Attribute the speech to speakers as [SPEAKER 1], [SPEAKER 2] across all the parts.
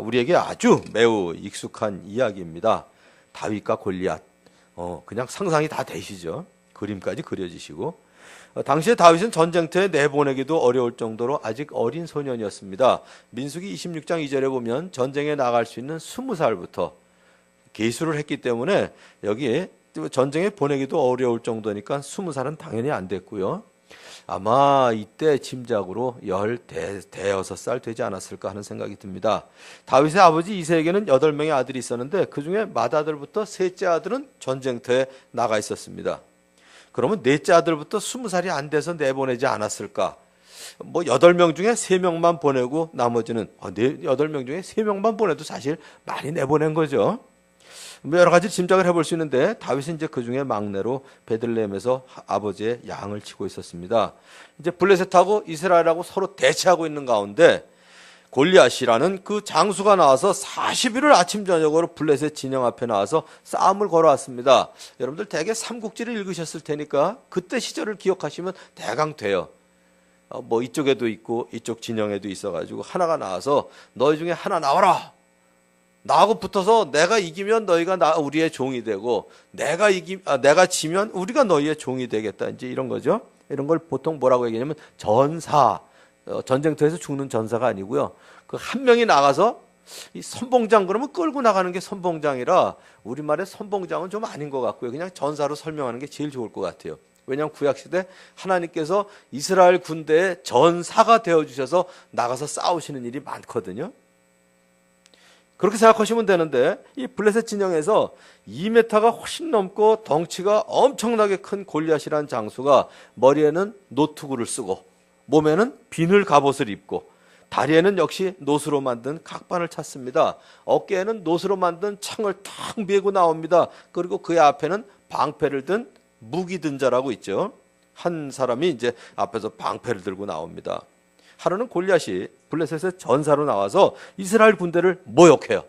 [SPEAKER 1] 우리에게 아주 매우 익숙한 이야기입니다. 다윗과 골리앗. 그냥 상상이 다 되시죠. 그림까지 그려지시고. 당시에 다윗은 전쟁터에 내보내기도 어려울 정도로 아직 어린 소년이었습니다. 민수기 26장 2절에 보면 전쟁에 나갈 수 있는 20살부터 계수를 했기 때문에 여기에 전쟁에 보내기도 어려울 정도니까 20살은 당연히 안 됐고요. 아마 이때 짐작으로 16살 되지 않았을까 하는 생각이 듭니다. 다윗의 아버지 이새에게는 8명의 아들이 있었는데 그중에 맏아들부터 셋째 아들은 전쟁터에 나가 있었습니다. 그러면 넷째 아들부터 20살이 안 돼서 내보내지 않았을까? 8명 중에 3명만 보내고 나머지는 8명 중에 3명만 보내도 사실 많이 내보낸 거죠. 여러 가지 짐작을 해볼 수 있는데 다윗은 이제 그 중에 막내로 베들레헴에서 아버지의 양을 치고 있었습니다. 이제 블레셋하고 이스라엘하고 서로 대치하고 있는 가운데 골리앗이라는 그 장수가 나와서 40일을 아침 저녁으로 블레셋 진영 앞에 나와서 싸움을 걸어왔습니다. 여러분들 대개 삼국지를 읽으셨을 테니까 그때 시절을 기억하시면 대강 돼요. 이쪽에도 있고 이쪽 진영에도 있어가지고 하나가 나와서 너희 중에 하나 나와라. 나하고 붙어서 내가 이기면 너희가 우리의 종이 되고 내가 지면 우리가 너희의 종이 되겠다. 이제 이런 거죠. 이런 걸 보통 뭐라고 얘기하냐면 전사. 전쟁터에서 죽는 전사가 아니고요. 그 한 명이 나가서 이 선봉장 그러면 끌고 나가는 게 선봉장이라 우리말의 선봉장은 좀 아닌 것 같고요. 그냥 전사로 설명하는 게 제일 좋을 것 같아요. 왜냐하면 구약시대 하나님께서 이스라엘 군대의 전사가 되어주셔서 나가서 싸우시는 일이 많거든요. 그렇게 생각하시면 되는데 이 블레셋 진영에서 2m가 훨씬 넘고 덩치가 엄청나게 큰 골리앗이라는 장수가 머리에는 노투구를 쓰고 몸에는 비늘 갑옷을 입고 다리에는 역시 노스로 만든 각반을 찼습니다. 어깨에는 노스로 만든 창을 탁 메고 나옵니다. 그리고 그의 앞에는 방패를 든 무기 든 자라고 있죠. 한 사람이 이제 앞에서 방패를 들고 나옵니다. 하루는 골리앗이 블레셋의 전사로 나와서 이스라엘 군대를 모욕해요.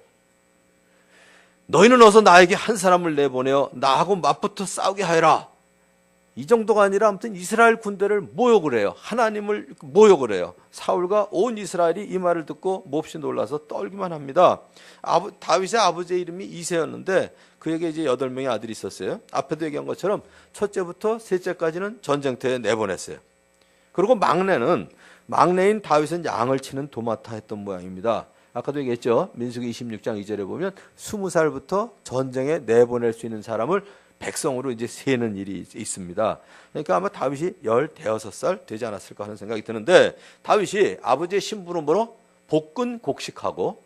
[SPEAKER 1] 너희는 어서 나에게 한 사람을 내보내어 나하고 맞붙어 싸우게 하여라. 이 정도가 아니라 아무튼 이스라엘 군대를 모욕을 해요. 하나님을 모욕을 해요. 사울과 온 이스라엘이 이 말을 듣고 몹시 놀라서 떨기만 합니다. 다윗의 아버지의 이름이 이새였는데 그에게 이제 8명의 아들이 있었어요. 앞에도 얘기한 것처럼 첫째부터 셋째까지는 전쟁터에 내보냈어요. 그리고 막내인 다윗은 양을 치는 도맡아 했던 모양입니다. 아까도 얘기했죠. 민수기 26장 2절에 보면 20살부터 전쟁에 내보낼 수 있는 사람을 백성으로 이제 세는 일이 있습니다. 그러니까 아마 다윗이 16살 되지 않았을까 하는 생각이 드는데 다윗이 아버지의 심부름으로 복근 곡식하고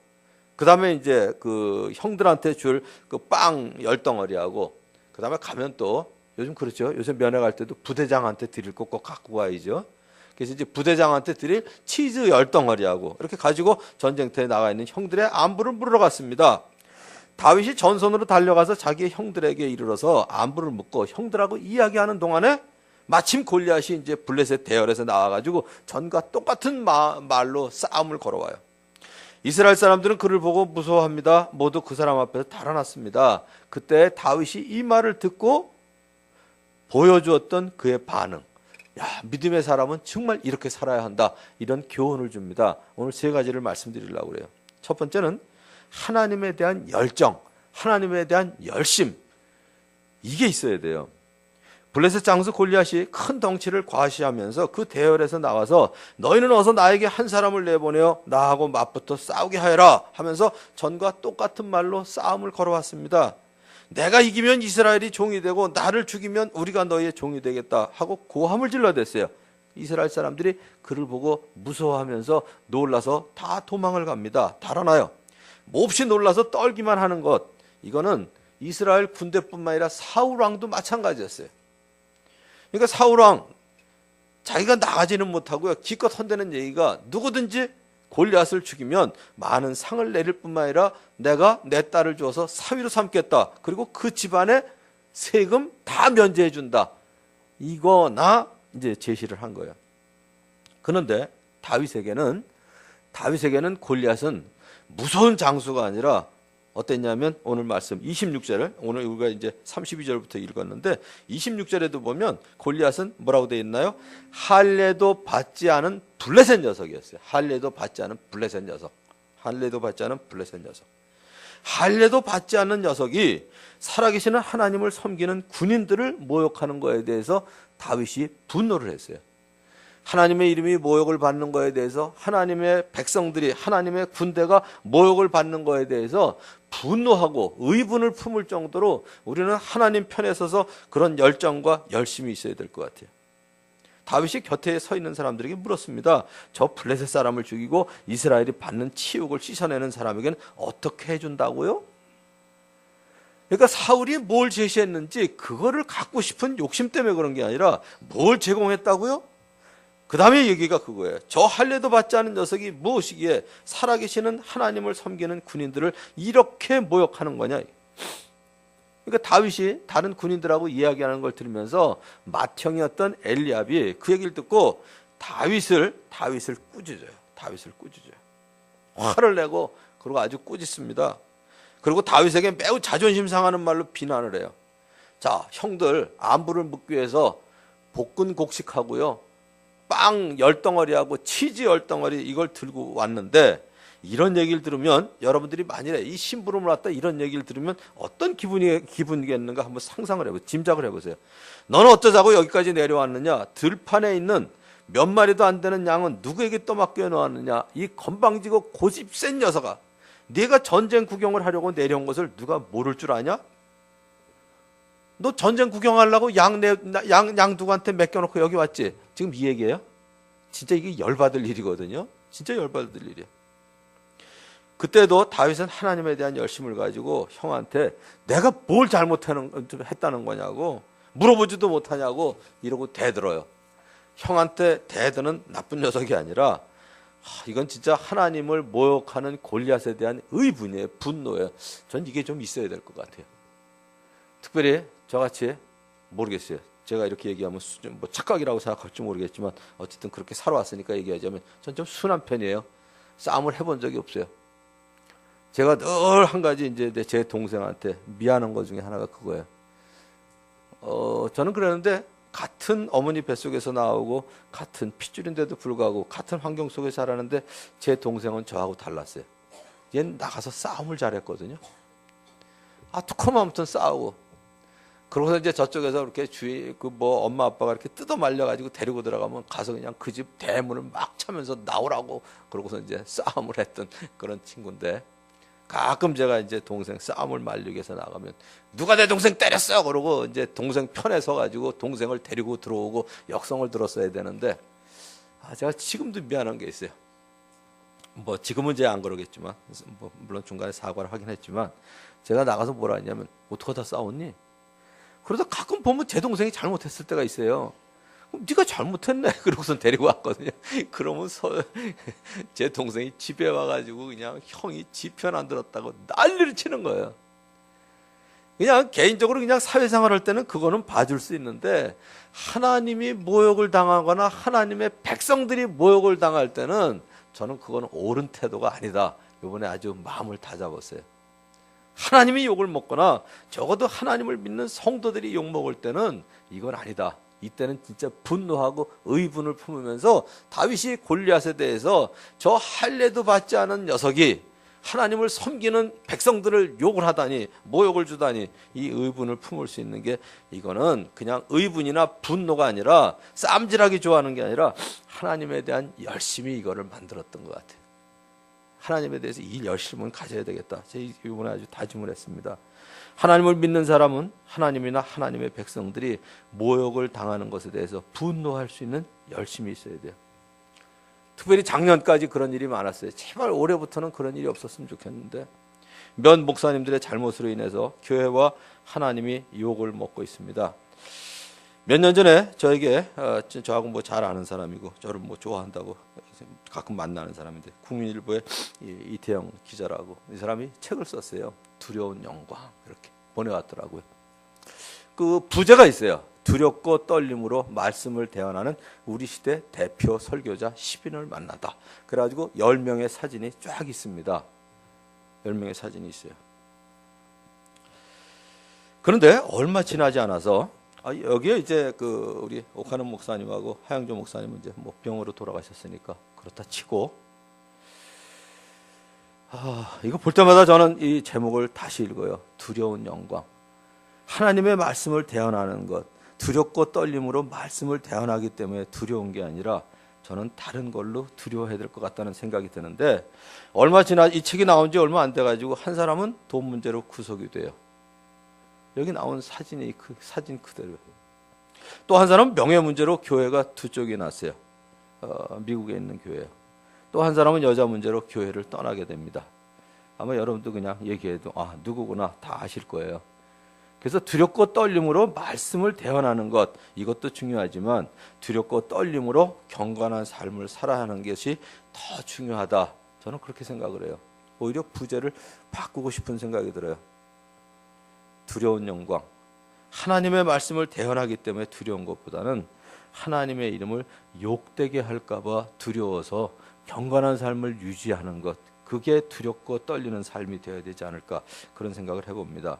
[SPEAKER 1] 그 다음에 이제 그 형들한테 줄 그 빵 10덩어리하고 그 다음에 가면 또 요즘 그렇죠. 요새 면회 갈 때도 부대장한테 드릴 거 꼭 갖고 가야죠. 그래서 이제 부대장한테 드릴 치즈 10덩어리하고 이렇게 가지고 전쟁터에 나가 있는 형들의 안부를 물으러 갔습니다. 다윗이 전선으로 달려가서 자기의 형들에게 이르러서 안부를 묻고 형들하고 이야기하는 동안에 마침 골리앗이 이제 블레셋 대열에서 나와가지고 전과 똑같은 말로 싸움을 걸어와요. 이스라엘 사람들은 그를 보고 무서워합니다. 모두 그 사람 앞에서 달아났습니다. 그때 다윗이 이 말을 듣고 보여주었던 그의 반응. 믿음의 사람은 정말 이렇게 살아야 한다. 이런 교훈을 줍니다. 오늘 3가지를 말씀드리려고 그래요. 첫 번째는 하나님에 대한 열정, 하나님에 대한 열심, 이게 있어야 돼요. 블레셋 장수 골리앗이 큰 덩치를 과시하면서 그 대열에서 나와서 너희는 어서 나에게 한 사람을 내보내어 나하고 맞붙어 싸우게 하여라 하면서 전과 똑같은 말로 싸움을 걸어왔습니다. 내가 이기면 이스라엘이 종이 되고 나를 죽이면 우리가 너희의 종이 되겠다 하고 고함을 질러댔어요. 이스라엘 사람들이 그를 보고 무서워하면서 놀라서 다 도망을 갑니다. 달아나요. 몹시 놀라서 떨기만 하는 것, 이거는 이스라엘 군대뿐만 아니라 사울왕도 마찬가지였어요. 그러니까 사울왕 자기가 나가지는 못하고요. 기껏 헌대는 얘기가 누구든지 골리앗을 죽이면 많은 상을 내릴 뿐만 아니라 내가 내 딸을 주어서 사위로 삼겠다. 그리고 그 집안에 세금 다 면제해 준다. 이거나 이제 제시를 한 거예요. 그런데 다윗에게는 골리앗은 무서운 장수가 아니라 어땠냐면 오늘 말씀 26절을 오늘 우리가 이제 32절부터 읽었는데 26절에도 보면 골리앗은 뭐라고 되어 있나요? 할례도 받지 않은 블레셋 녀석이었어요. 할례도 받지 않은 블레셋 녀석. 할례도 받지 않은 블레셋 녀석. 할례도 받지 않는 녀석이 살아계시는 하나님을 섬기는 군인들을 모욕하는 거에 대해서 다윗이 분노를 했어요. 하나님의 이름이 모욕을 받는 거에 대해서, 하나님의 백성들이, 하나님의 군대가 모욕을 받는 거에 대해서 분노하고 의분을 품을 정도로 우리는 하나님 편에 서서 그런 열정과 열심이 있어야 될 것 같아요. 다윗이 곁에 서 있는 사람들에게 물었습니다. 저 블레셋 사람을 죽이고 이스라엘이 받는 치욕을 씻어내는 사람에게는 어떻게 해준다고요? 그러니까 사울이 뭘 제시했는지 그거를 갖고 싶은 욕심 때문에 그런 게 아니라 뭘 제공했다고요? 그 다음에 얘기가 그거예요. 저 할례도 받지 않은 녀석이 무엇이기에 살아계시는 하나님을 섬기는 군인들을 이렇게 모욕하는 거냐. 그러니까 다윗이 다른 군인들하고 이야기하는 걸 들으면서 맏형이었던 엘리압이 그 얘기를 듣고 다윗을 꾸짖어요. 다윗을 꾸짖어요. 화를 내고 그리고 아주 꾸짖습니다. 그리고 다윗에게 매우 자존심 상하는 말로 비난을 해요. 자, 형들 안부를 묻기 위해서 볶은 곡식하고요, 빵 10덩어리하고 치즈 10덩어리 이걸 들고 왔는데, 이런 얘기를 들으면 여러분들이 만일에 이 심부름을 왔다 이런 얘기를 들으면 어떤 기분이겠는가 한번 상상을 해보세요. 짐작을 해보세요. 너는 어쩌자고 여기까지 내려왔느냐? 들판에 있는 몇 마리도 안 되는 양은 누구에게 떠맡겨 놓았느냐? 이 건방지고 고집 센 녀석아, 네가 전쟁 구경을 하려고 내려온 것을 누가 모를 줄 아냐? 너 전쟁 구경하려고 양 누구한테 맡겨놓고 여기 왔지? 지금 이 얘기예요? 진짜 이게 열받을 일이거든요. 진짜 열받을 일이에요. 그때도 다윗은 하나님에 대한 열심을 가지고 형한테 내가 뭘 잘못했다는 거냐고 물어보지도 못하냐고 이러고 대들어요. 형한테 대드는 나쁜 녀석이 아니라 이건 진짜 하나님을 모욕하는 골리앗에 대한 의분이에요. 분노예요. 전 이게 좀 있어야 될 것 같아요. 특별히 저같이, 모르겠어요, 제가 이렇게 얘기하면 뭐 착각이라고 생각할지 모르겠지만 어쨌든 그렇게 살아왔으니까 얘기하자면 전 좀 순한 편이에요. 싸움을 해본 적이 없어요. 제가 늘 한 가지 이제 제 동생한테 미안한 것 중에 하나가 그거예요. 저는 그러는데 같은 어머니 뱃속에서 나오고 같은 핏줄인데도 불구하고 같은 환경 속에 자라는데 제 동생은 저하고 달랐어요. 얘는 나가서 싸움을 잘했거든요. 툭하면 싸우고, 그러고서 이제 저쪽에서 이렇게 엄마 아빠가 이렇게 뜯어 말려가지고 데리고 들어가면 가서 그냥 그 집 대문을 막 차면서 나오라고 그러고서 이제 싸움을 했던 그런 친구인데, 가끔 제가 이제 동생 싸움을 말리기 위해서 나가면 누가 내 동생 때렸어? 그러고 이제 동생 편에 서가지고 동생을 데리고 들어오고 역성을 들었어야 되는데, 제가 지금도 미안한 게 있어요. 뭐 지금은 이제 안 그러겠지만, 뭐 물론 중간에 사과를 하긴 했지만, 제가 나가서 뭐라 했냐면 어떡하다 싸웠니? 그러다 가끔 보면 제 동생이 잘못했을 때가 있어요. 그럼 네가 잘못했네. 그러고선 데리고 왔거든요. 그러면 제 동생이 집에 와가지고 그냥 형이 지 편 안 들었다고 난리를 치는 거예요. 그냥 개인적으로 그냥 사회생활 할 때는 그거는 봐줄 수 있는데, 하나님이 모욕을 당하거나 하나님의 백성들이 모욕을 당할 때는 저는 그거는 옳은 태도가 아니다. 이번에 아주 마음을 다잡았어요. 하나님이 욕을 먹거나 적어도 하나님을 믿는 성도들이 욕 먹을 때는 이건 아니다. 이때는 진짜 분노하고 의분을 품으면서 다윗이 골리앗에 대해서 저 할례도 받지 않은 녀석이 하나님을 섬기는 백성들을 욕을 하다니, 모욕을 주다니, 이 의분을 품을 수 있는 게, 이거는 그냥 의분이나 분노가 아니라, 쌈질하기 좋아하는 게 아니라 하나님에 대한 열심이 이거를 만들었던 것 같아요. 하나님에 대해서 이 열심은 가져야 되겠다. 제가 이번에 아주 다짐을 했습니다. 하나님을 믿는 사람은 하나님이나 하나님의 백성들이 모욕을 당하는 것에 대해서 분노할 수 있는 열심이 있어야 돼요. 특별히 작년까지 그런 일이 많았어요. 제발 올해부터는 그런 일이 없었으면 좋겠는데, 몇 목사님들의 잘못으로 인해서 교회와 하나님이 욕을 먹고 있습니다. 몇 년 전에 저에게, 저하고 뭐 잘 아는 사람이고 저를 뭐 좋아한다고 가끔 만나는 사람인데, 국민일보의 이태영 기자라고, 이 사람이 책을 썼어요. 두려운 영광, 이렇게 보내왔더라고요. 그 부제가 있어요. 두렵고 떨림으로 말씀을 대언하는 우리 시대 대표 설교자 10인을 만나다. 그래가지고 10명의 사진이 쫙 있습니다. 10명의 사진이 있어요. 그런데 얼마 지나지 않아서, 여기에 이제 우리 오카는 목사님하고 하영조 목사님은 이제 뭐 병으로 돌아가셨으니까 그렇다 치고, 이거 볼 때마다 저는 이 제목을 다시 읽어요. 두려운 영광. 하나님의 말씀을 대언하는 것, 두렵고 떨림으로 말씀을 대언하기 때문에 두려운 게 아니라 저는 다른 걸로 두려워해야 될 것 같다는 생각이 드는데, 이 책이 나온 지 얼마 안 돼가지고 한 사람은 돈 문제로 구속이 돼요. 여기 나온 사진이 사진 그대로. 또 한 사람은 명예 문제로 교회가 두 쪽이 났어요. 미국에 있는 교회요. 또 한 사람은 여자 문제로 교회를 떠나게 됩니다. 아마 여러분도 그냥 얘기해도 누구구나 다 아실 거예요. 그래서 두렵고 떨림으로 말씀을 대언하는 것, 이것도 중요하지만 두렵고 떨림으로 경건한 삶을 살아야 하는 것이 더 중요하다. 저는 그렇게 생각을 해요. 오히려 부제를 바꾸고 싶은 생각이 들어요. 두려운 영광. 하나님의 말씀을 대언하기 때문에 두려운 것보다는 하나님의 이름을 욕되게 할까 봐 두려워서 경건한 삶을 유지하는 것, 그게 두렵고 떨리는 삶이 되어야 되지 않을까, 그런 생각을 해봅니다.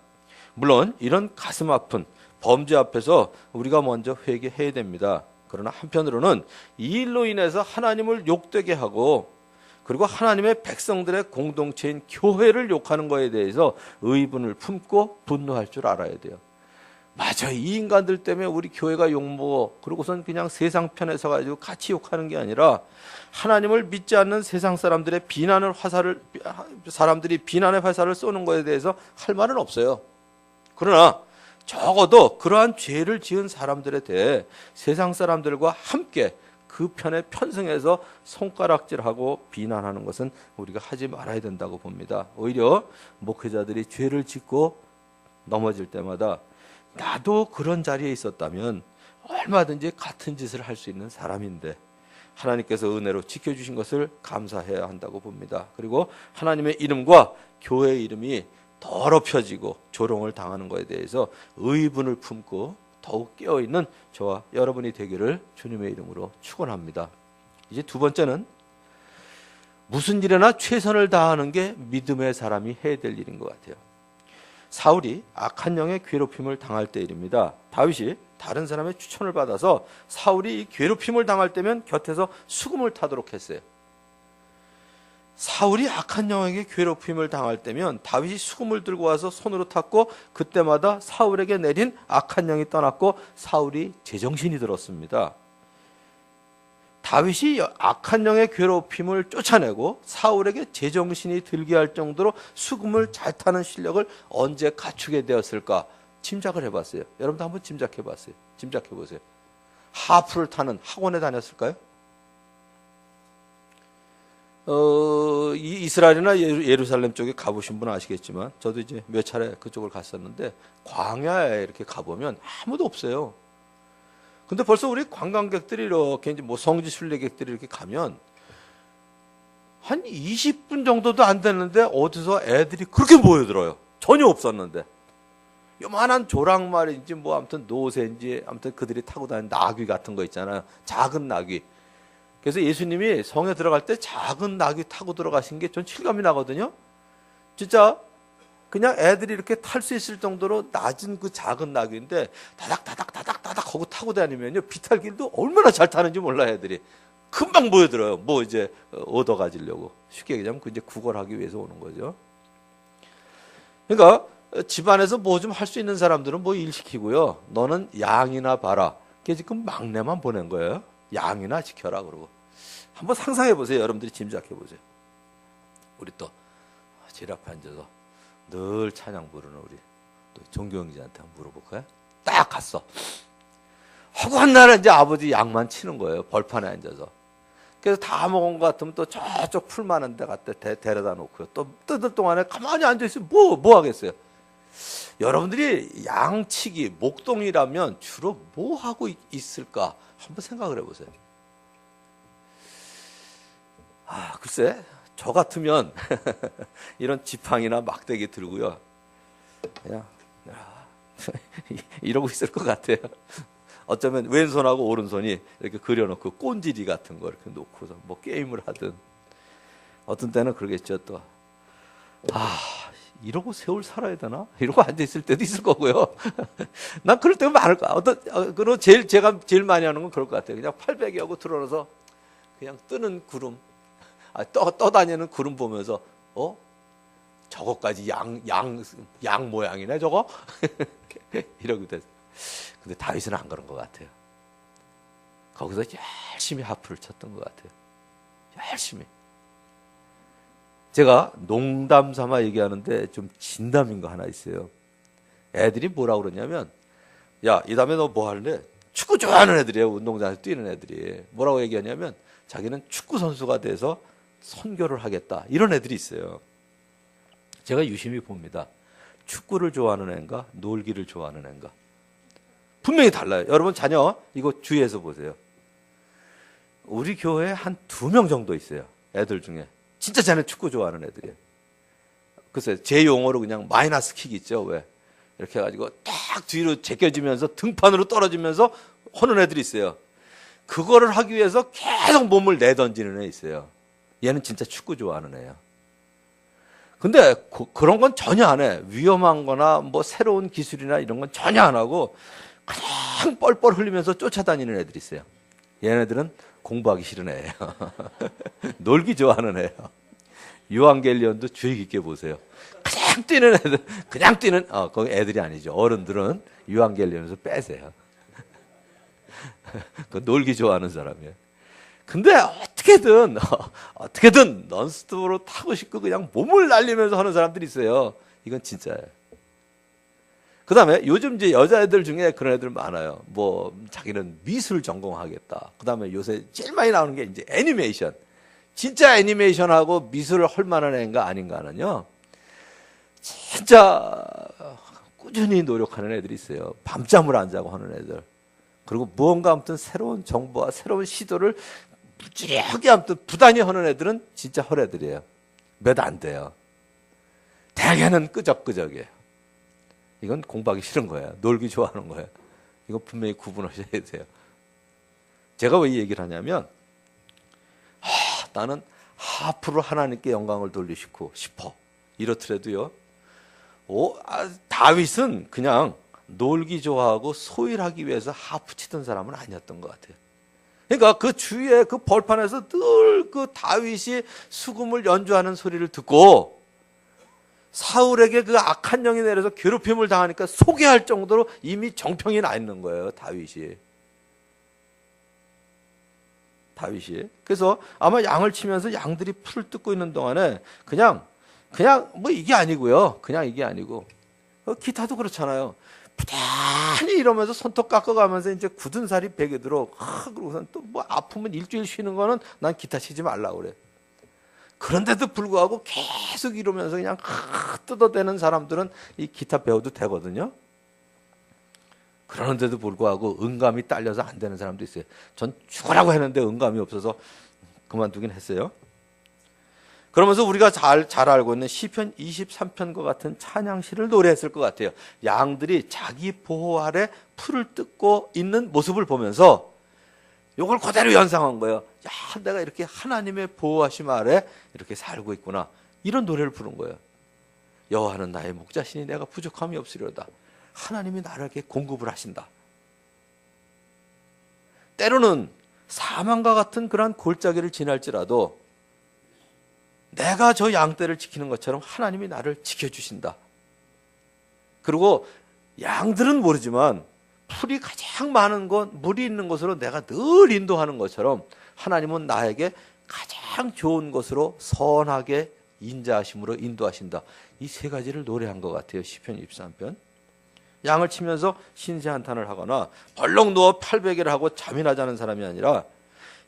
[SPEAKER 1] 물론 이런 가슴 아픈 범죄 앞에서 우리가 먼저 회개해야 됩니다. 그러나 한편으로는 이 일로 인해서 하나님을 욕되게 하고, 그리고 하나님의 백성들의 공동체인 교회를 욕하는 것에 대해서 의분을 품고 분노할 줄 알아야 돼요. 맞아요. 이 인간들 때문에 우리 교회가 욕먹어. 그러고선 그냥 세상 편에 서가지고 같이 욕하는 게 아니라, 하나님을 믿지 않는 세상 사람들의 사람들이 비난의 화살을 쏘는 것에 대해서 할 말은 없어요. 그러나 적어도 그러한 죄를 지은 사람들에 대해 세상 사람들과 함께 그 편에 편승해서 손가락질하고 비난하는 것은 우리가 하지 말아야 된다고 봅니다. 오히려 목회자들이 죄를 짓고 넘어질 때마다 나도 그런 자리에 있었다면 얼마든지 같은 짓을 할 수 있는 사람인데 하나님께서 은혜로 지켜주신 것을 감사해야 한다고 봅니다. 그리고 하나님의 이름과 교회의 이름이 더럽혀지고 조롱을 당하는 것에 대해서 의분을 품고 더욱 깨어있는 저와 여러분이 되기를 주님의 이름으로 축원합니다. 이제 두 번째는 무슨 일에나 최선을 다하는 게 믿음의 사람이 해야 될 일인 것 같아요. 사울이 악한 영의 괴롭힘을 당할 때 일입니다. 다윗이 다른 사람의 추천을 받아서 사울이 괴롭힘을 당할 때면 곁에서 수금을 타도록 했어요. 사울이 악한 영에게 괴롭힘을 당할 때면 다윗이 수금을 들고 와서 손으로 탔고, 그때마다 사울에게 내린 악한 영이 떠났고 사울이 제정신이 들었습니다. 다윗이 악한 영의 괴롭힘을 쫓아내고 사울에게 제정신이 들게 할 정도로 수금을 잘 타는 실력을 언제 갖추게 되었을까 짐작을 해봤어요. 여러분도 한번 짐작해봤어요. 짐작해보세요. 하프를 타는 학원에 다녔을까요? 이스라엘이나 예루살렘 쪽에 가보신 분은 아시겠지만, 저도 이제 몇 차례 그쪽을 갔었는데 광야에 이렇게 가보면 아무도 없어요. 근데 벌써 우리 관광객들이 이렇게 이제 성지 순례객들이 이렇게 가면 한 20분 정도도 안 됐는데 어디서 애들이 그렇게 모여들어요. 전혀 없었는데. 요만한 조랑말인지 아무튼 노새인지 아무튼 그들이 타고 다니는 나귀 같은 거 있잖아요. 작은 나귀. 그래서 예수님이 성에 들어갈 때 작은 나귀 타고 들어가신 게 전 실감이 나거든요. 진짜 그냥 애들이 이렇게 탈 수 있을 정도로 낮은 그 작은 나귀인데 다닥다닥 하고 타고 다니면요, 비탈길도 얼마나 잘 타는지 몰라요. 애들이 금방 모여들어요. 이제 얻어 가지려고. 쉽게 얘기하면 이제 구걸하기 위해서 오는 거죠. 그러니까 집안에서 좀 할 수 있는 사람들은 일 시키고요, 너는 양이나 봐라. 그게 지금 막내만 보낸 거예요. 양이나 지켜라 그러고. 한번 상상해 보세요. 여러분들이 짐작해 보세요. 우리 또 질 앞에 앉아서 늘 찬양 부르는 우리 또 종교형제한테 한번 물어볼까요? 딱 갔어. 허구한 날은 이제 아버지 양만 치는 거예요. 벌판에 앉아서. 그래서 다 먹은 것 같으면 또 저쪽 풀 많은 데 갖다 데려다 놓고요. 또 뜯을 동안에 가만히 앉아있으면 뭐 하겠어요? 여러분들이 양치기, 목동이라면 주로 뭐 하고 있을까? 한번 생각을 해보세요. 글쎄, 저 같으면 이런 지팡이나 막대기 들고요, 그냥 이러고 있을 것 같아요. 어쩌면 왼손하고 오른손이 이렇게 그려놓고 꼰지리 같은 거 이렇게 놓고서 게임을 하든, 어떤 때는 그러겠죠. 또 이러고 세월 살아야 되나? 이러고 앉아있을 때도 있을 거고요. 난 그럴 때가 많을 거야. 그리고 제가 제일 많이 하는 건 그럴 것 같아요. 그냥 팔베개하고 들어놔서 그냥 뜨는 구름, 떠다니는 구름 보면서 저거까지 양 모양이네 저거. 이러고 됐어. 근데 다윗은 안 그런 것 같아요. 거기서 열심히 하프를 쳤던 것 같아요. 열심히. 제가 농담 삼아 얘기하는데 좀 진담인 거 하나 있어요. 애들이 뭐라고 그러냐면, 야, 이 다음에 너 뭐 할래? 축구 좋아하는 애들이에요. 운동장에서 뛰는 애들이. 뭐라고 얘기하냐면, 자기는 축구 선수가 돼서 선교를 하겠다. 이런 애들이 있어요. 제가 유심히 봅니다. 축구를 좋아하는 애인가, 놀기를 좋아하는 애인가. 분명히 달라요. 여러분 자녀 이거 주의해서 보세요. 우리 교회에 한 2명 정도 있어요. 애들 중에. 진짜 자네 축구 좋아하는 애들이에요. 글쎄 제 용어로 그냥 마이너스 킥 있죠. 왜? 이렇게 해가지고 딱 뒤로 제껴지면서 등판으로 떨어지면서 하는 애들이 있어요. 그거를 하기 위해서 계속 몸을 내던지는 애 있어요. 얘는 진짜 축구 좋아하는 애야. 근데 그런 건 전혀 안 해. 위험한 거나 뭐 새로운 기술이나 이런 건 전혀 안 하고 그냥 뻘뻘 흘리면서 쫓아다니는 애들이 있어요. 얘네들은 공부하기 싫은 애예요. 놀기 좋아하는 애예요. 요한겔리온도 주의 깊게 보세요. 그냥 뛰는 애들, 그냥 뛰는, 거기 애들이 아니죠. 어른들은 요한겔리온에서 빼세요. 그 놀기 좋아하는 사람이에요. 근데 어떻게든 넌스톱으로 타고 싶고 그냥 몸을 날리면서 하는 사람들이 있어요. 이건 진짜예요. 그 다음에 요즘 이제 여자애들 중에 그런 애들 많아요. 뭐 자기는 미술 전공하겠다. 그 다음에 요새 제일 많이 나오는 게 이제 애니메이션. 진짜 애니메이션하고 미술을 할 만한 애인가 아닌가는요. 진짜 꾸준히 노력하는 애들이 있어요. 밤잠을 안 자고 하는 애들. 그리고 무언가 아무튼 새로운 정보와 새로운 시도를 무지하게 아무튼 부단히 하는 애들은 진짜 헐 애들이에요. 몇 안 돼요. 대개는 끄적끄적이에요. 이건 공부하기 싫은 거예요. 놀기 좋아하는 거예요. 이거 분명히 구분하셔야 돼요. 제가 왜 이 얘기를 하냐면 나는 하프로 하나님께 영광을 돌리고 싶어. 이렇더라도요. 다윗은 그냥 놀기 좋아하고 소일하기 위해서 하프 치던 사람은 아니었던 것 같아요. 그러니까 그 주위에 그 벌판에서 늘 그 다윗이 수금을 연주하는 소리를 듣고 사울에게 그 악한 영이 내려서 괴롭힘을 당하니까 소개할 정도로 이미 정평이 나 있는 거예요. 다윗이. 그래서 아마 양을 치면서 양들이 풀을 뜯고 있는 동안에 그냥 뭐 이게 아니고요. 그냥 이게 아니고 기타도 그렇잖아요. 부단히 이러면서 손톱 깎아가면서 이제 굳은 살이 베개 들어. 그러고선 또 뭐 아프면 일주일 쉬는 거는 난 기타 치지 말라고 그래. 그런데도 불구하고 계속 이러면서 그냥 뜯어대는 사람들은 이 기타 배워도 되거든요. 그러는데도 불구하고 음감이 딸려서 안 되는 사람도 있어요. 전 죽으라고 했는데 음감이 없어서 그만두긴 했어요. 그러면서 우리가 잘 알고 있는 시편 23편과 같은 찬양시를 노래했을 것 같아요. 양들이 자기 보호 아래 풀을 뜯고 있는 모습을 보면서 이걸 그대로 연상한 거예요. 야, 내가 이렇게 하나님의 보호하심 아래 이렇게 살고 있구나. 이런 노래를 부른 거예요. 여호와는 나의 목자시니 내가 부족함이 없으리로다. 하나님이 나에게 공급을 하신다. 때로는 사망과 같은 그러한 골짜기를 지날지라도 내가 저 양떼를 지키는 것처럼 하나님이 나를 지켜주신다. 그리고 양들은 모르지만 풀이 가장 많은 곳, 물이 있는 곳으로 내가 늘 인도하는 것처럼 하나님은 나에게 가장 좋은 곳으로 선하게 인자하심으로 인도하신다. 이 세 가지를 노래한 것 같아요. 시편 23편. 양을 치면서 신세한탄을 하거나 벌렁 누워 팔베개를 하고 잠이나 자는 사람이 아니라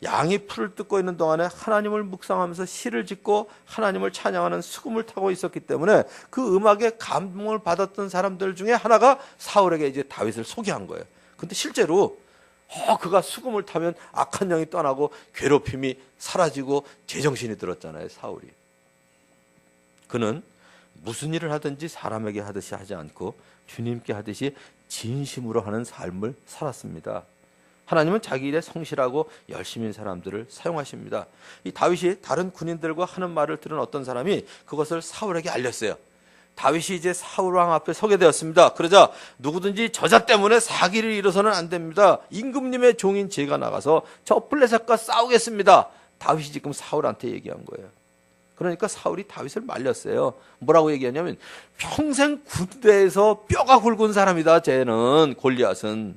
[SPEAKER 1] 양이 풀을 뜯고 있는 동안에 하나님을 묵상하면서 시를 짓고 하나님을 찬양하는 수금을 타고 있었기 때문에 그 음악에 감동을 받았던 사람들 중에 하나가 사울에게 이제 다윗을 소개한 거예요. 근데 실제로 그가 수금을 타면 악한 영이 떠나고 괴롭힘이 사라지고 제정신이 들었잖아요. 사울이. 그는 무슨 일을 하든지 사람에게 하듯이 하지 않고 주님께 하듯이 진심으로 하는 삶을 살았습니다. 하나님은 자기 일에 성실하고 열심인 사람들을 사용하십니다. 이 다윗이 다른 군인들과 하는 말을 들은 어떤 사람이 그것을 사울에게 알렸어요. 다윗이 이제 사울 왕 앞에 서게 되었습니다. 그러자 누구든지 저자 때문에 사기를 이뤄서는 안 됩니다. 임금님의 종인 제가 나가서 저 블레셋과 싸우겠습니다. 다윗이 지금 사울한테 얘기한 거예요. 그러니까 사울이 다윗을 말렸어요. 뭐라고 얘기하냐면 평생 군대에서 뼈가 굵은 사람이다. 쟤는 골리앗은.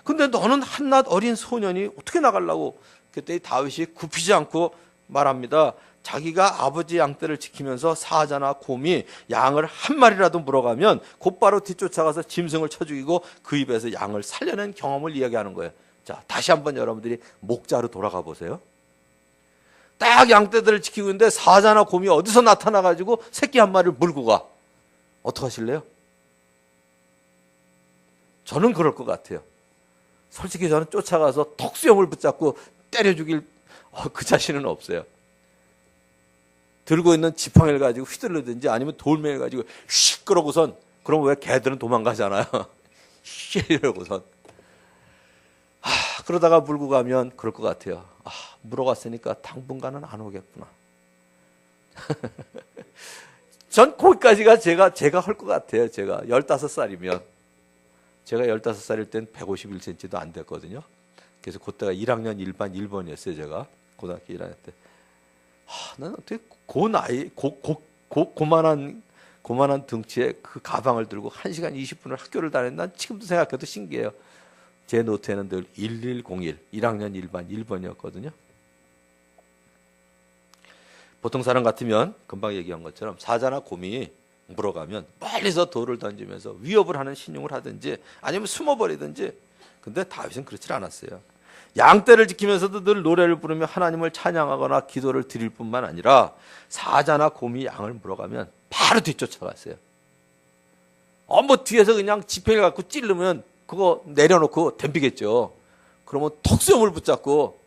[SPEAKER 1] 근데 너는 한낱 어린 소년이 어떻게 나가려고. 그때 다윗이 굽히지 않고 말합니다. 자기가 아버지 양떼를 지키면서 사자나 곰이 양을 한 마리라도 물어가면 곧바로 뒤쫓아가서 짐승을 쳐 죽이고 그 입에서 양을 살려낸 경험을 이야기하는 거예요. 자, 다시 한번 여러분들이 목자로 돌아가 보세요. 딱 양떼들을 지키고 있는데 사자나 곰이 어디서 나타나가지고 새끼 한 마리를 물고 가. 어떡하실래요? 저는 그럴 것 같아요. 솔직히 저는 쫓아가서 턱수염을 붙잡고 때려 죽일 그 자신은 없어요. 들고 있는 지팡이를 가지고 휘둘르든지 아니면 돌멩이를 가지고 휙 그러고선, 그럼 왜 개들은 도망가잖아요. 이러고선. 그러다가 물고 가면 그럴 것 같아요. 물어갔으니까 당분간은 안 오겠구나. 전 거기까지가 제가 할 것 같아요. 제가 15살이면. 제가 15살일 땐 151cm도 안 됐거든요. 그래서 그때가 1학년 1반 1번이었어요. 제가 고등학교 1학년 때. 나는 어떻게 고만한 등치에 그 가방을 들고 1시간 20분을 학교를 다녔나? 지금도 생각해도 신기해요. 제 노트에는 늘 1101, 1학년 1반 1번이었거든요. 보통 사람 같으면 금방 얘기한 것처럼 사자나 곰이 물어가면 멀리서 돌을 던지면서 위협을 하는 신용을 하든지 아니면 숨어버리든지. 근데 다윗은 그렇지 않았어요. 양떼를 지키면서도 늘 노래를 부르며 하나님을 찬양하거나 기도를 드릴 뿐만 아니라 사자나 곰이 양을 물어가면 바로 뒤쫓아갔어요. 뭐 뒤에서 그냥 지팡이를 갖고 찌르면 그거 내려놓고 덤비겠죠. 그러면 턱수염을 붙잡고.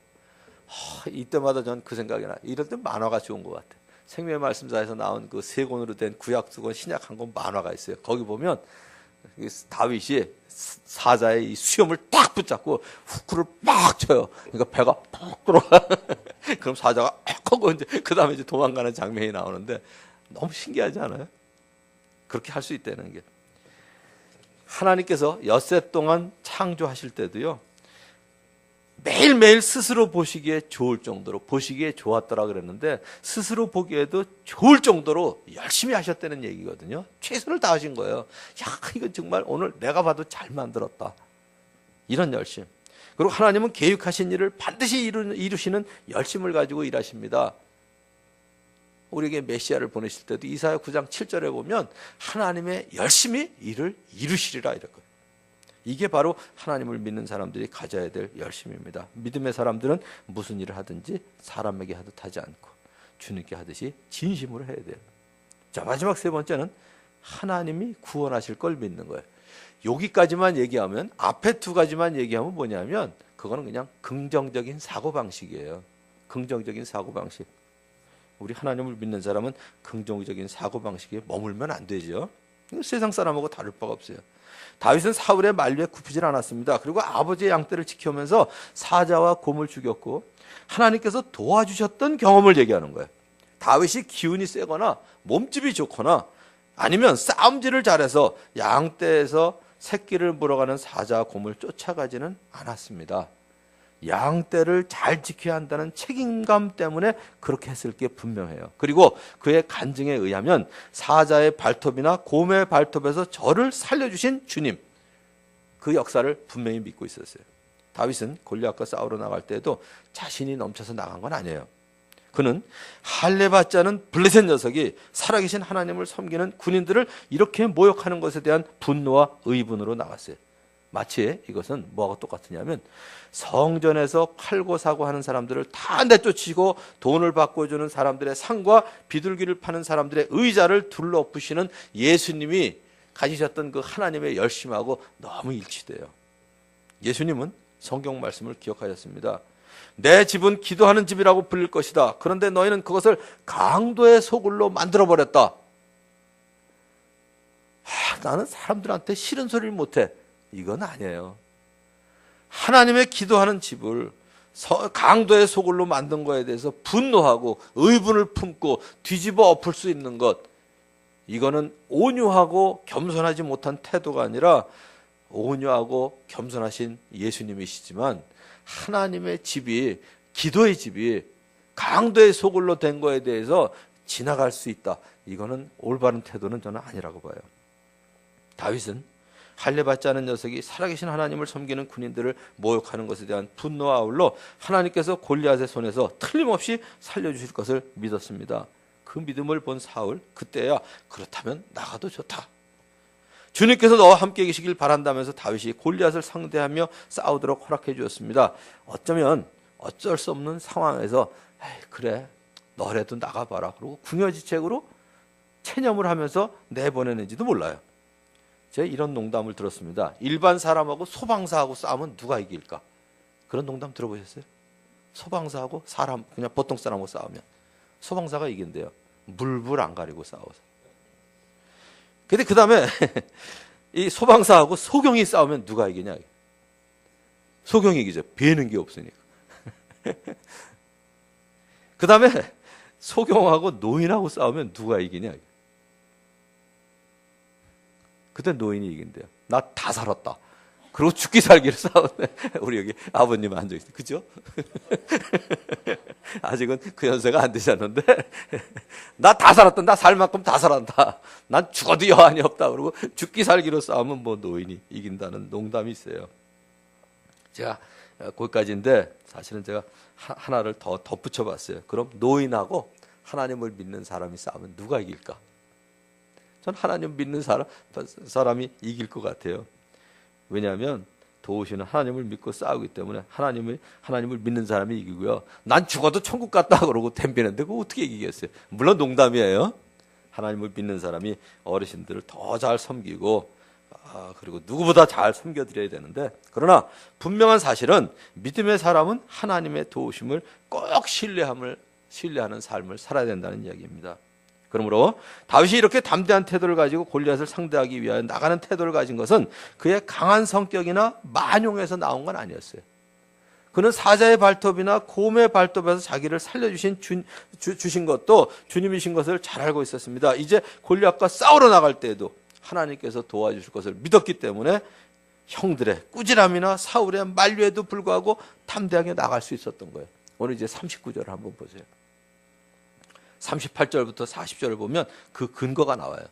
[SPEAKER 1] 이때마다 전 그 생각이 나. 이럴 때 만화가 좋은 것 같아. 생명의 말씀사에서 나온 그 세 권으로 된 구약 두 권, 신약 한 권 만화가 있어요. 거기 보면 다윗이 사자의 이 수염을 딱 붙잡고 후크를 막 쳐요. 그러니까 배가 푹 들어가. 그럼 사자가 하고 이제 그 다음에 이제 도망가는 장면이 나오는데 너무 신기하지 않아요? 그렇게 할 수 있다는 게. 하나님께서 엿새 동안 창조하실 때도요, 매일매일 스스로 보시기에 좋을 정도로, 보시기에 좋았더라 그랬는데 스스로 보기에도 좋을 정도로 열심히 하셨다는 얘기거든요. 최선을 다하신 거예요. 야, 이건 정말 오늘 내가 봐도 잘 만들었다. 이런 열심. 그리고 하나님은 계획하신 일을 반드시 이루시는 열심을 가지고 일하십니다. 우리에게 메시아를 보내실 때도 이사야 9장 7절에 보면 하나님의 열심히 일을 이루시리라 이랬거든요. 이게 바로 하나님을 믿는 사람들이 가져야 될 열심입니다. 믿음의 사람들은 무슨 일을 하든지 사람에게 하듯 하지 않고 주님께 하듯이 진심으로 해야 돼요. 자, 마지막 세 번째는 하나님이 구원하실 걸 믿는 거예요. 여기까지만 얘기하면, 앞에 두 가지만 얘기하면 뭐냐면 그거는 그냥 긍정적인 사고방식이에요. 긍정적인 사고방식. 우리 하나님을 믿는 사람은 긍정적인 사고방식에 머물면 안 되죠. 세상 사람하고 다를 바가 없어요. 다윗은 사울의 만류에 굽히질 않았습니다. 그리고 아버지의 양떼를 지켜오면서 사자와 곰을 죽였고 하나님께서 도와주셨던 경험을 얘기하는 거예요. 다윗이 기운이 세거나 몸집이 좋거나 아니면 싸움질을 잘해서 양떼에서 새끼를 물어가는 사자와 곰을 쫓아가지는 않았습니다. 양떼를 잘 지켜야 한다는 책임감 때문에 그렇게 했을 게 분명해요. 그리고 그의 간증에 의하면 사자의 발톱이나 곰의 발톱에서 저를 살려주신 주님, 그 역사를 분명히 믿고 있었어요. 다윗은 골리앗과 싸우러 나갈 때에도 자신이 넘쳐서 나간 건 아니에요. 그는 할례받지 않은 블레셋 녀석이 살아계신 하나님을 섬기는 군인들을 이렇게 모욕하는 것에 대한 분노와 의분으로 나갔어요. 마치 이것은 뭐하고 똑같으냐면 성전에서 팔고 사고 하는 사람들을 다 내쫓으시고 돈을 바꿔주는 사람들의 상과 비둘기를 파는 사람들의 의자를 둘러엎으시는 예수님이 가지셨던 그 하나님의 열심하고 너무 일치돼요. 예수님은 성경 말씀을 기억하셨습니다. 내 집은 기도하는 집이라고 불릴 것이다. 그런데 너희는 그것을 강도의 소굴로 만들어버렸다. 나는 사람들한테 싫은 소리를 못해. 이건 아니에요. 하나님의 기도하는 집을 강도의 소굴로 만든 거에 대해서 분노하고 의분을 품고 뒤집어 엎을 수 있는 것, 이거는 온유하고 겸손하지 못한 태도가 아니라 온유하고 겸손하신 예수님이시지만 하나님의 집이, 기도의 집이 강도의 소굴로 된 거에 대해서 지나갈 수 있다. 이거는 올바른 태도는 저는 아니라고 봐요. 다윗은 할례받지 않은 녀석이 살아계신 하나님을 섬기는 군인들을 모욕하는 것에 대한 분노와 아울러 하나님께서 골리앗의 손에서 틀림없이 살려주실 것을 믿었습니다. 그 믿음을 본 사울, 그때야 그렇다면 나가도 좋다. 주님께서 너와 함께 계시길 바란다면서 다윗이 골리앗을 상대하며 싸우도록 허락해 주었습니다. 어쩌면 어쩔 수 없는 상황에서 그래 너라도 나가봐라. 그리고 궁여지책으로 체념을 하면서 내보내는지도 몰라요. 제가 이런 농담을 들었습니다. 일반 사람하고 소방사하고 싸우면 누가 이길까? 그런 농담 들어보셨어요? 소방사하고 사람, 그냥 보통 사람하고 싸우면 소방사가 이긴대요. 물불 안 가리고 싸워서. 근데 그 다음에 이 소방사하고 소경이 싸우면 누가 이기냐? 소경이 이기죠. 배는 게 없으니까. 그 다음에 소경하고 노인하고 싸우면 누가 이기냐? 그때 노인이 이긴대요. 나 다 살았다. 그리고 죽기 살기를 싸우네. 우리 여기 아버님 앉아있어요. 그죠? 아직은 그 연세가 안 되셨는데 나 다 살았다. 나 살 만큼 다 살았다. 난 죽어도 여한이 없다. 그리고 죽기 살기로 싸우면 뭐 노인이 이긴다는 농담이 있어요. 제가 거기까지인데 사실은 제가 하나를 더 덧붙여 봤어요. 그럼 노인하고 하나님을 믿는 사람이 싸우면 누가 이길까? 전 하나님 믿는 사람이 이길 것 같아요. 왜냐하면 도우시는 하나님을 믿고 싸우기 때문에 하나님을 믿는 사람이 이기고요. 난 죽어도 천국 갔다 그러고 덤비는데 그거 어떻게 이기겠어요? 물론 농담이에요. 하나님을 믿는 사람이 어르신들을 더 잘 섬기고 그리고 누구보다 잘 섬겨드려야 되는데, 그러나 분명한 사실은 믿음의 사람은 하나님의 도우심을 꼭 신뢰하는 삶을 살아야 된다는 이야기입니다. 그러므로 다윗이 이렇게 담대한 태도를 가지고 골리앗을 상대하기 위하여 나가는 태도를 가진 것은 그의 강한 성격이나 만용에서 나온 건 아니었어요. 그는 사자의 발톱이나 곰의 발톱에서 자기를 살려주신 주신 것도 주님이신 것을 잘 알고 있었습니다. 이제 골리앗과 싸우러 나갈 때에도 하나님께서 도와주실 것을 믿었기 때문에 형들의 꾸지람이나 사울의 만류에도 불구하고 담대하게 나갈 수 있었던 거예요. 오늘 이제 39절을 한번 보세요. 38절부터 40절을 보면 그 근거가 나와요.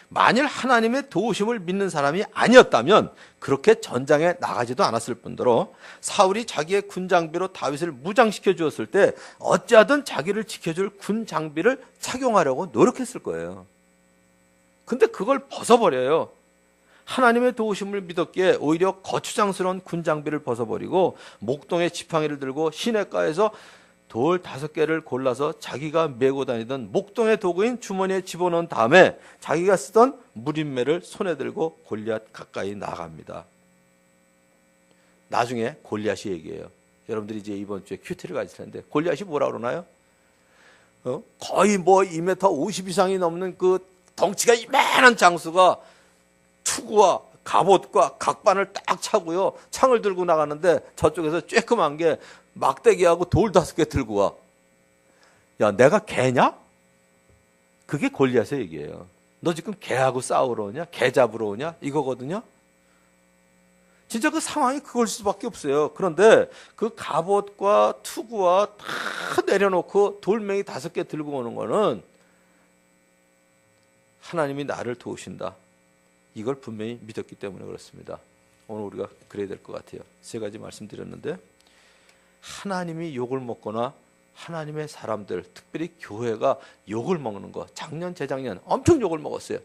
[SPEAKER 1] 만일 하나님의 도우심을 믿는 사람이 아니었다면 그렇게 전장에 나가지도 않았을 뿐더러 사울이 자기의 군 장비로 다윗을 무장시켜 주었을 때 어찌하든 자기를 지켜줄 군 장비를 착용하려고 노력했을 거예요. 근데 그걸 벗어버려요. 하나님의 도우심을 믿었기에 오히려 거추장스러운 군 장비를 벗어버리고 목동의 지팡이를 들고 시냇가에서 돌 5개를 골라서 자기가 메고 다니던 목동의 도구인 주머니에 집어넣은 다음에 자기가 쓰던 무림매를 손에 들고 골리앗 가까이 나갑니다. 나중에 골리앗이 얘기해요. 여러분들이 이제 이번 주에 큐티를 가질 텐데 골리앗이 뭐라 그러나요? 거의 뭐 2m 50 이상이 넘는 그 덩치가 이만한 장수가 투구와 갑옷과 각반을 딱 차고요. 창을 들고 나가는데 저쪽에서 쬐끔한 게 막대기하고 돌 5개 들고 와. 야, 내가 개냐? 그게 골리앗의 얘기예요. 너 지금 개하고 싸우러 오냐? 개 잡으러 오냐? 이거거든요. 진짜 그 상황이 그걸 수밖에 없어요. 그런데 그 갑옷과 투구와 다 내려놓고 돌멩이 5개 들고 오는 거는 하나님이 나를 도우신다. 이걸 분명히 믿었기 때문에 그렇습니다. 오늘 우리가 그래야 될 것 같아요. 3가지 말씀드렸는데 하나님이 욕을 먹거나 하나님의 사람들, 특별히 교회가 욕을 먹는 거, 작년 재작년 엄청 욕을 먹었어요.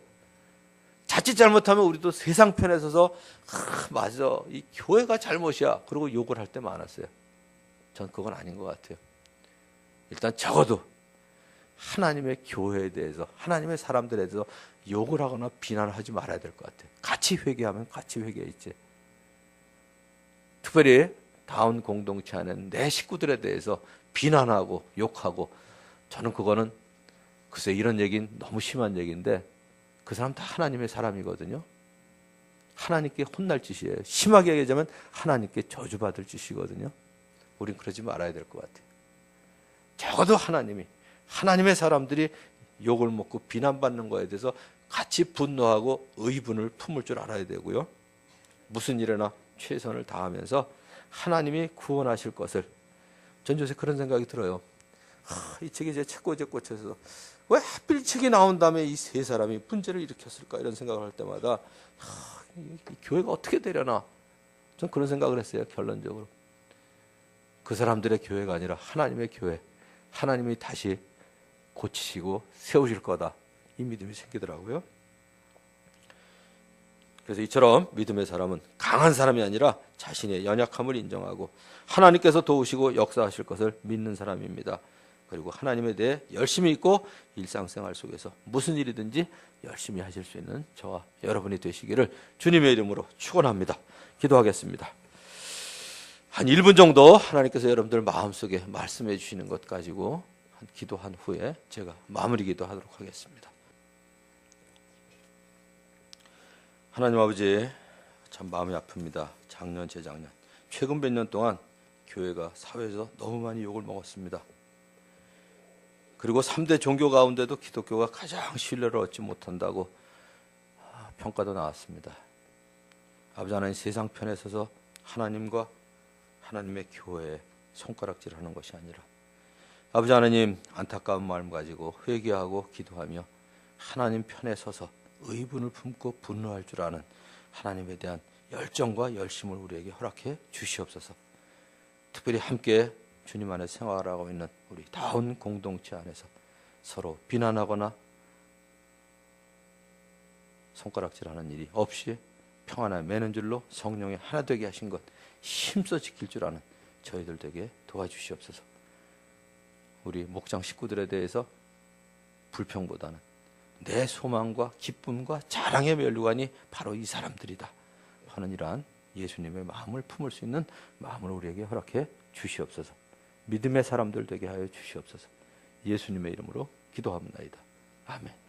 [SPEAKER 1] 자칫 잘못하면 우리도 세상 편에 서서 맞아, 이 교회가 잘못이야 그러고 욕을 할 때 많았어요. 전 그건 아닌 것 같아요. 일단 적어도 하나님의 교회에 대해서, 하나님의 사람들에 대해서 욕을 하거나 비난을 하지 말아야 될 것 같아요. 같이 회개하면 같이 회개했지. 특별히 다운 공동체 안에는 내 식구들에 대해서 비난하고 욕하고, 저는 그거는 글쎄 이런 얘기는 너무 심한 얘기인데 그 사람 다 하나님의 사람이거든요. 하나님께 혼날 짓이에요. 심하게 얘기하자면 하나님께 저주받을 짓이거든요. 우린 그러지 말아야 될 것 같아요. 적어도 하나님의 사람들이 욕을 먹고 비난받는 거에 대해서 같이 분노하고 의분을 품을 줄 알아야 되고요. 무슨 일에나 최선을 다하면서 하나님이 구원하실 것을, 전 요새 그런 생각이 들어요. 이 책이 제 책꽂이에 꽂혀서 왜 하필 이 책이 나온 다음에 이 세 사람이 문제를 일으켰을까 이런 생각을 할 때마다 이 교회가 어떻게 되려나 전 그런 생각을 했어요. 결론적으로 그 사람들의 교회가 아니라 하나님의 교회, 하나님이 다시 고치시고 세우실 거다 이 믿음이 생기더라고요. 그래서 이처럼 믿음의 사람은 강한 사람이 아니라 자신의 연약함을 인정하고 하나님께서 도우시고 역사하실 것을 믿는 사람입니다. 그리고 하나님에 대해 열심히 있고 일상생활 속에서 무슨 일이든지 열심히 하실 수 있는 저와 여러분이 되시기를 주님의 이름으로 축원합니다. 기도하겠습니다. 한 1분 정도 하나님께서 여러분들 마음속에 말씀해 주시는 것 가지고 기도한 후에 제가 마무리 기도하도록 하겠습니다. 하나님 아버지, 참 마음이 아픕니다. 작년, 재작년, 최근 몇 년 동안 교회가 사회에서 너무 많이 욕을 먹었습니다. 그리고 3대 종교 가운데도 기독교가 가장 신뢰를 얻지 못한다고 평가도 나왔습니다. 아버지 하나님, 세상 편에 서서 하나님과 하나님의 교회에 손가락질하는 것이 아니라 아버지 하나님, 안타까운 마음 가지고 회개하고 기도하며 하나님 편에 서서 의분을 품고 분노할 줄 아는 하나님에 대한 열정과 열심을 우리에게 허락해 주시옵소서. 특별히 함께 주님 안에 생활하고 있는 우리 다운 공동체 안에서 서로 비난하거나 손가락질하는 일이 없이 평안에 매는 줄로 성령이 하나 되게 하신 것 힘써 지킬 줄 아는 저희들 되게 도와주시옵소서. 우리 목장 식구들에 대해서 불평보다는 내 소망과 기쁨과 자랑의 면류관이 바로 이 사람들이다 하는 이러한 예수님의 마음을 품을 수 있는 마음을 우리에게 허락해 주시옵소서. 믿음의 사람들 되게 하여 주시옵소서. 예수님의 이름으로 기도합니다. 아멘.